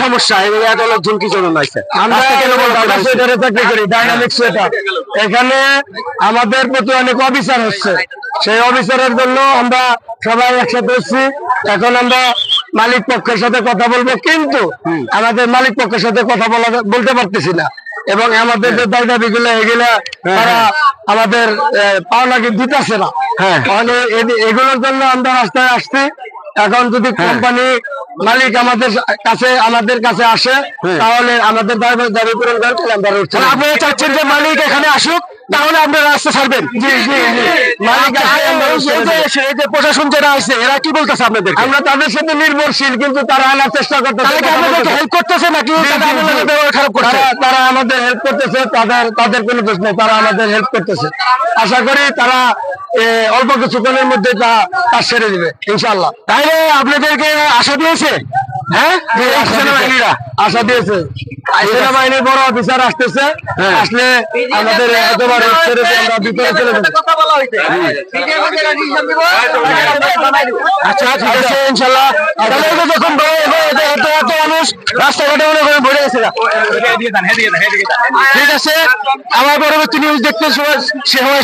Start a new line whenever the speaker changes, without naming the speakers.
সমস্যা এত লোকজন কি জন্য নাইছে?
আমরা সোয়েটারে চাকরি করি, ডাইনামিক সোয়েটার। এখানে আমাদের প্রতি অনেক অফিসার হচ্ছে, সেই অফিসারের জন্য আমরা সবাই একসাথে হচ্ছি। এখন আমরা মালিক পক্ষের সাথে কথা বলবো, কিন্তু আমাদের মালিক পক্ষের সাথে কথা বলতে পারতেছি না, এবং আমাদের যে দাবি দাবিগুলো এগুলা তারা আমাদের পাওনাকে দিতেছে না। এগুলোর জন্য আমরা রাস্তায় আসছি। এখন যদি কোম্পানি মালিক আমাদের কাছে আসে, তাহলে আমাদের দাবি পূরণ করতে আমরা উঠছি।
আপনারা চাচ্ছেন যে মালিক এখানে আসুক, তাহলে আপনারা রাস্তা ছাড়বেন?
জি জি জি, মালিক
এই যে প্রশাসন যারা আছে এরা কি বলতেছে আপনাদের?
আমরা তাদের সাথে নির্ভরশীল, কিন্তু তারা আনার চেষ্টা করতেছে।
আপনাদেরকে হেল্প করতেছে নাকি ব্যবহার খারাপ করছে?
তারা আমাদের হেল্প করতেছে, তাদের কোনো দোষ নেই, তারা আমাদের হেল্প করতেছে। আশা করি তারা অল্প কিছুক্ষণের মধ্যে তা সেরে দিবে ইনশাআল্লাহ।
তাইলে আপনাদেরকে আশা দিয়েছে? হ্যাঁ, সেনাবাহিনীরা
আশা দিয়েছে। সেনাবাহিনীর বড় অফিসার আসতেছে, আসলে আমাদের এতবার ছেড়ে দিয়ে আমরা ভিতরে চলে যাবো।
আচ্ছা ঠিক আছে ইনশাআল্লাহ। যখন এত মানুষ রাস্তাঘাটে মনে করেন ভরে গেছে, ঠিক আছে। আমার পরবর্তী নিউজ দেখতে সময়